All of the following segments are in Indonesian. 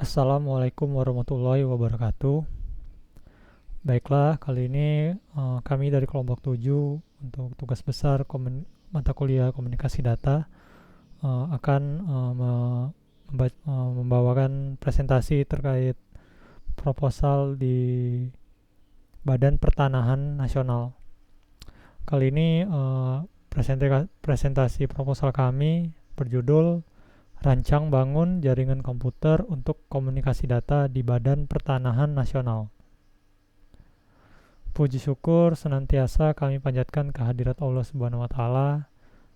Assalamualaikum warahmatullahi wabarakatuh. Baiklah, kali ini kami dari kelompok 7 untuk tugas besar mata kuliah komunikasi data akan membawakan presentasi terkait proposal di Badan Pertanahan Nasional. Kali ini presentasi proposal kami berjudul Rancang bangun jaringan komputer untuk komunikasi data di Badan Pertanahan Nasional. Puji syukur senantiasa kami panjatkan kehadirat Allah Subhanahu wa Ta'ala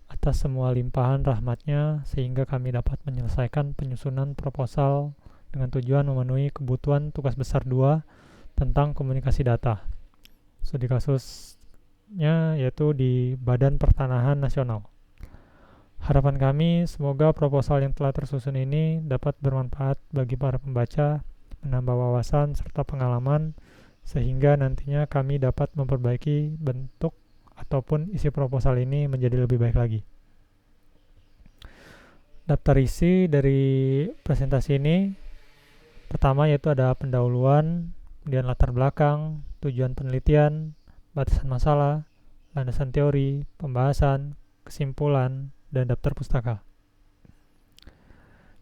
atas semua limpahan rahmatnya sehingga kami dapat menyelesaikan penyusunan proposal dengan tujuan memenuhi kebutuhan tugas besar 2 tentang komunikasi data. Studi kasusnya yaitu di Badan Pertanahan Nasional. Harapan kami semoga proposal yang telah tersusun ini dapat bermanfaat bagi para pembaca, menambah wawasan serta pengalaman sehingga nantinya kami dapat memperbaiki bentuk ataupun isi proposal ini menjadi lebih baik lagi. Daftar isi dari presentasi ini pertama yaitu ada pendahuluan, kemudian latar belakang, tujuan penelitian, batasan masalah, landasan teori, pembahasan, kesimpulan, dan daftar pustaka.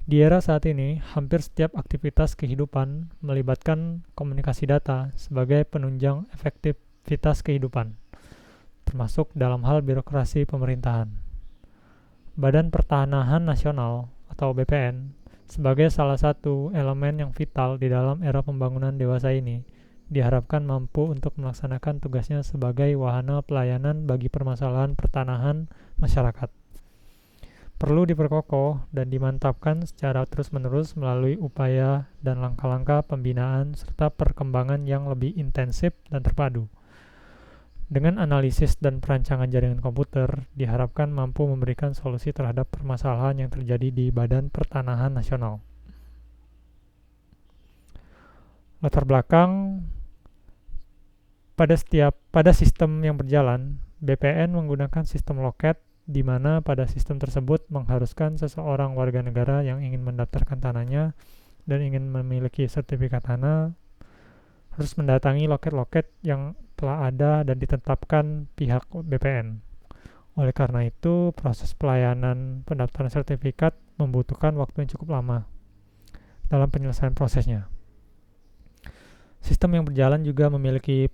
Di era saat ini, hampir setiap aktivitas kehidupan melibatkan komunikasi data sebagai penunjang efektivitas kehidupan, termasuk dalam hal birokrasi pemerintahan. Badan Pertanahan Nasional atau BPN sebagai salah satu elemen yang vital di dalam era pembangunan dewasa ini diharapkan mampu untuk melaksanakan tugasnya sebagai wahana pelayanan bagi permasalahan pertanahan masyarakat. Perlu diperkokoh dan dimantapkan secara terus-menerus melalui upaya dan langkah-langkah pembinaan serta perkembangan yang lebih intensif dan terpadu. Dengan analisis dan perancangan jaringan komputer, diharapkan mampu memberikan solusi terhadap permasalahan yang terjadi di Badan Pertanahan Nasional. Latar belakang pada sistem yang berjalan, BPN menggunakan sistem loket di mana pada sistem tersebut mengharuskan seseorang warga negara yang ingin mendaftarkan tanahnya dan ingin memiliki sertifikat tanah harus mendatangi loket-loket yang telah ada dan ditetapkan pihak BPN. Oleh karena itu, proses pelayanan pendaftaran sertifikat membutuhkan waktu yang cukup lama dalam penyelesaian prosesnya. Sistem yang berjalan juga memiliki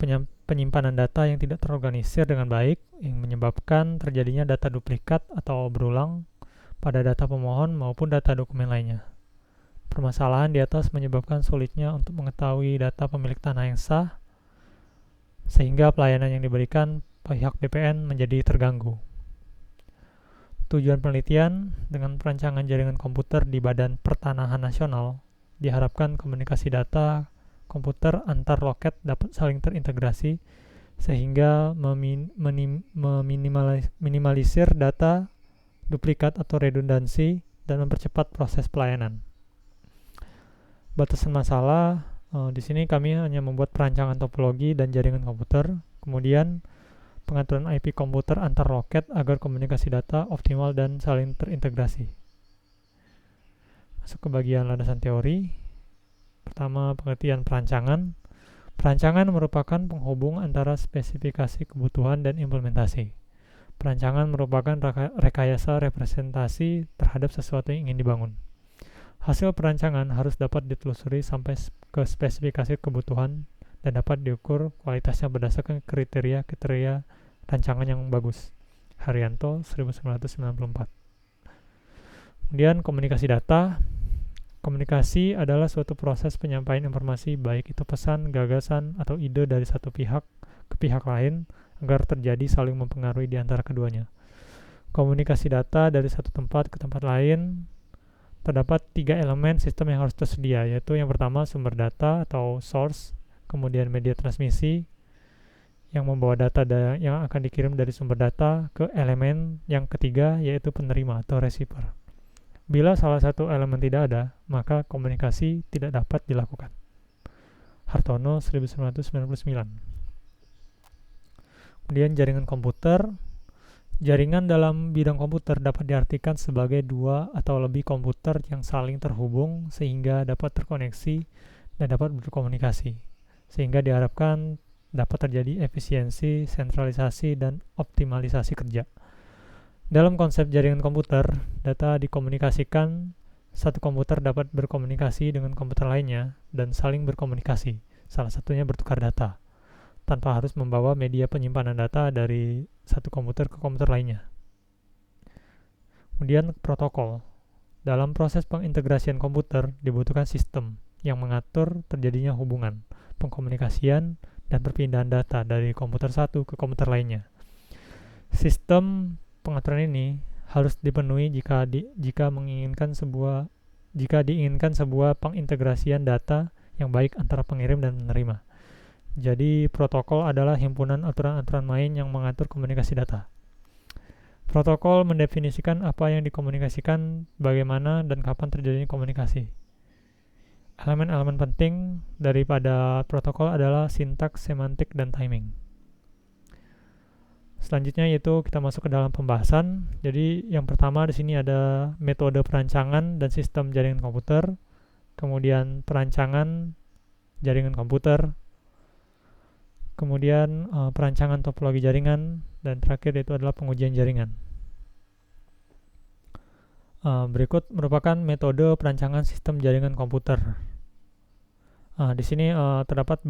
penyimpanan data yang tidak terorganisir dengan baik, yang menyebabkan terjadinya data duplikat atau berulang pada data pemohon maupun data dokumen lainnya. Permasalahan di atas menyebabkan sulitnya untuk mengetahui data pemilik tanah yang sah, sehingga pelayanan yang diberikan pihak BPN menjadi terganggu. Tujuan penelitian dengan perancangan jaringan komputer di Badan Pertanahan Nasional diharapkan komunikasi data komputer antar loket dapat saling terintegrasi sehingga meminimalisir data duplikat atau redundansi dan mempercepat proses pelayanan. Batasan masalah, di sini kami hanya membuat perancangan topologi dan jaringan komputer, kemudian pengaturan IP komputer antar loket agar komunikasi data optimal dan saling terintegrasi. Masuk ke bagian landasan teori. Pertama, pengertian perancangan. Perancangan merupakan penghubung antara spesifikasi kebutuhan dan implementasi. Perancangan merupakan rekayasa representasi terhadap sesuatu yang ingin dibangun. Hasil perancangan harus dapat ditelusuri sampai ke spesifikasi kebutuhan dan dapat diukur kualitasnya berdasarkan kriteria rancangan yang bagus. Haryanto, 1994. Kemudian komunikasi data. Komunikasi adalah suatu proses penyampaian informasi, baik itu pesan, gagasan, atau ide dari satu pihak ke pihak lain agar terjadi saling mempengaruhi di antara keduanya. Komunikasi data dari satu tempat ke tempat lain terdapat 3 elemen sistem yang harus tersedia, yaitu yang pertama sumber data atau source, kemudian media transmisi yang membawa data yang akan dikirim dari sumber data ke elemen yang ketiga yaitu penerima atau receiver. Bila salah satu elemen tidak ada, maka komunikasi tidak dapat dilakukan. Hartono, 1999. Kemudian jaringan komputer. Jaringan dalam bidang komputer dapat diartikan sebagai dua atau lebih komputer yang saling terhubung sehingga dapat terkoneksi dan dapat berkomunikasi, sehingga diharapkan dapat terjadi efisiensi, sentralisasi, dan optimalisasi kerja. Dalam konsep jaringan komputer, data dikomunikasikan, satu komputer dapat berkomunikasi dengan komputer lainnya dan saling berkomunikasi, salah satunya bertukar data, tanpa harus membawa media penyimpanan data dari satu komputer ke komputer lainnya. Kemudian protokol. Dalam proses pengintegrasian komputer dibutuhkan sistem yang mengatur terjadinya hubungan, pengkomunikasian, dan perpindahan data dari komputer satu ke komputer lainnya. Sistem pengaturan ini harus dipenuhi jika diinginkan sebuah pengintegrasian data yang baik antara pengirim dan penerima. Jadi protokol adalah himpunan aturan-aturan main yang mengatur komunikasi data. Protokol mendefinisikan apa yang dikomunikasikan, bagaimana dan kapan terjadinya komunikasi. Elemen-elemen penting daripada protokol adalah sintaks, semantik, dan timing. Selanjutnya yaitu kita masuk ke dalam pembahasan. Jadi yang pertama di sini ada metode perancangan dan sistem jaringan komputer, kemudian perancangan jaringan komputer, kemudian perancangan topologi jaringan, dan terakhir itu adalah pengujian jaringan. Berikut merupakan metode perancangan sistem jaringan komputer. Di sini terdapat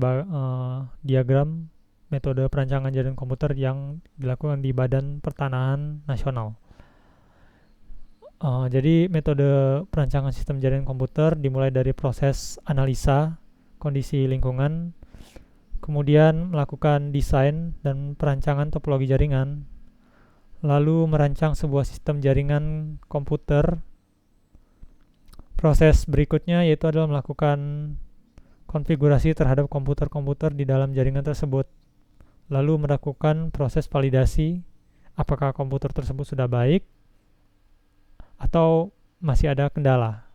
diagram metode perancangan jaringan komputer yang dilakukan di Badan Pertanahan Nasional. Jadi metode perancangan sistem jaringan komputer dimulai dari proses analisa kondisi lingkungan, kemudian melakukan desain dan perancangan topologi jaringan, lalu merancang sebuah sistem jaringan komputer. Proses berikutnya yaitu adalah melakukan konfigurasi terhadap komputer-komputer di dalam jaringan tersebut, lalu melakukan proses validasi apakah komputer tersebut sudah baik atau masih ada kendala.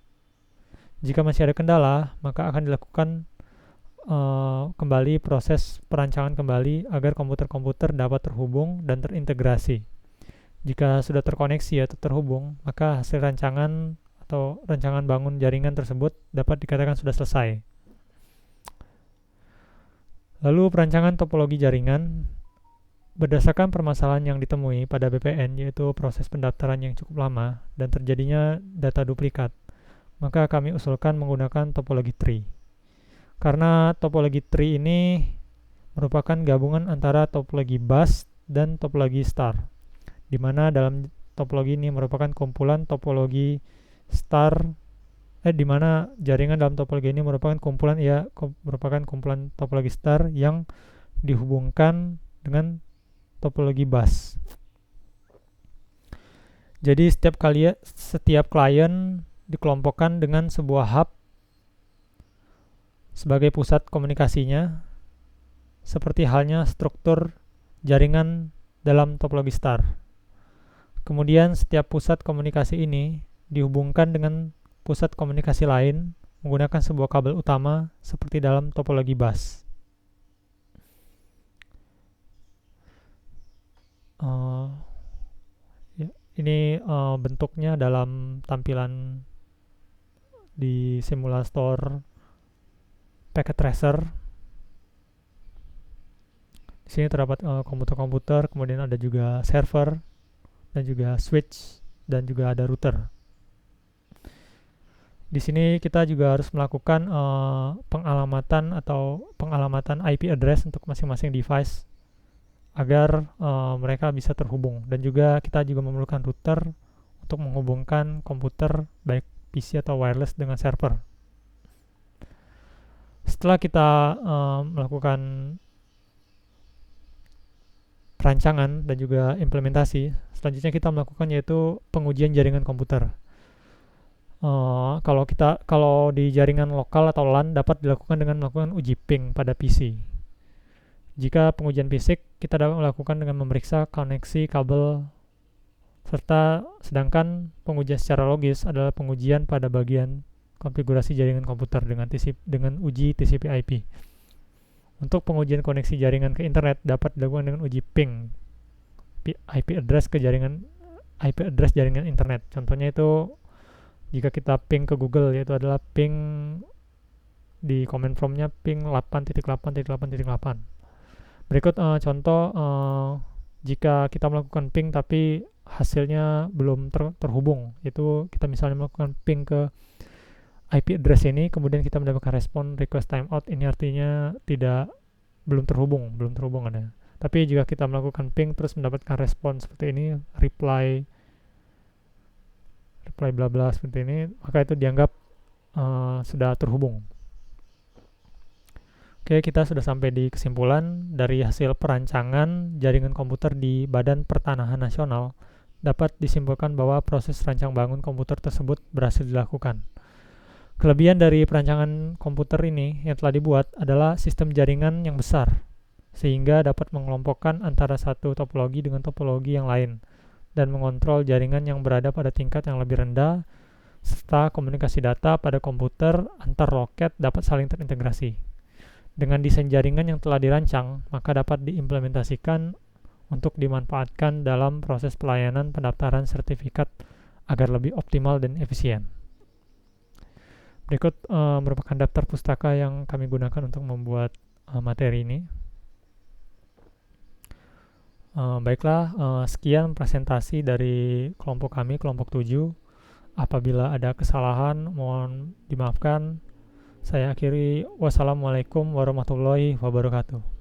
Jika masih ada kendala, maka akan dilakukan kembali proses perancangan kembali agar komputer-komputer dapat terhubung dan terintegrasi. Jika sudah terkoneksi atau terhubung, maka hasil rancangan atau rancangan bangun jaringan tersebut dapat dikatakan sudah selesai. Lalu perancangan topologi jaringan berdasarkan permasalahan yang ditemui pada BPN, yaitu proses pendaftaran yang cukup lama dan terjadinya data duplikat, maka kami usulkan menggunakan topologi tree. Karena topologi tree ini merupakan gabungan antara topologi bus dan topologi star, di mana dalam topologi ini merupakan kumpulan topologi star, di mana jaringan dalam topologi ini merupakan kumpulan topologi star yang dihubungkan dengan topologi bus. Jadi setiap klien dikelompokkan dengan sebuah hub sebagai pusat komunikasinya, seperti halnya struktur jaringan dalam topologi star. Kemudian setiap pusat komunikasi ini dihubungkan dengan pusat komunikasi lain menggunakan sebuah kabel utama seperti dalam topologi bus. Ini bentuknya dalam tampilan di simulator packet tracer. Di sini terdapat komputer-komputer, kemudian ada juga server dan juga switch dan juga ada router. Di sini kita juga harus melakukan pengalamatan IP address untuk masing-masing device agar mereka bisa terhubung, dan juga kita juga memerlukan router untuk menghubungkan komputer baik PC atau wireless dengan server. Setelah kita melakukan perancangan dan juga implementasi, selanjutnya kita melakukan yaitu pengujian jaringan komputer. Kalau di jaringan lokal atau LAN dapat dilakukan dengan melakukan uji ping pada PC. Jika pengujian fisik, kita dapat melakukan dengan memeriksa koneksi kabel, sedangkan pengujian secara logis adalah pengujian pada bagian konfigurasi jaringan komputer dengan uji TCP/IP. Untuk pengujian koneksi jaringan ke internet dapat dilakukan dengan uji ping IP address ke IP address jaringan internet. Contohnya itu jika kita ping ke Google, yaitu adalah ping di command prompt-nya ping 8.8.8.8. Berikut contoh jika kita melakukan ping tapi hasilnya belum terhubung, itu kita misalnya melakukan ping ke IP address ini, kemudian kita mendapatkan respon request timeout. Ini artinya belum terhubung ada. Tapi jika kita melakukan ping terus mendapatkan respon seperti ini, reply bla bla seperti ini, maka itu dianggap sudah terhubung. Oke, kita sudah sampai di kesimpulan. Dari hasil perancangan jaringan komputer di Badan Pertanahan Nasional, dapat disimpulkan bahwa proses rancang bangun komputer tersebut berhasil dilakukan. Kelebihan dari perancangan komputer ini yang telah dibuat adalah sistem jaringan yang besar, sehingga dapat mengelompokkan antara satu topologi dengan topologi yang lain, dan mengontrol jaringan yang berada pada tingkat yang lebih rendah, serta komunikasi data pada komputer antar loket dapat saling terintegrasi. Dengan desain jaringan yang telah dirancang, maka dapat diimplementasikan untuk dimanfaatkan dalam proses pelayanan pendaftaran sertifikat agar lebih optimal dan efisien. Berikut merupakan daftar pustaka yang kami gunakan untuk membuat materi ini. Baiklah, sekian presentasi dari kelompok kami, kelompok 7. Apabila ada kesalahan, mohon dimaafkan. Saya akhiri, wassalamualaikum warahmatullahi wabarakatuh.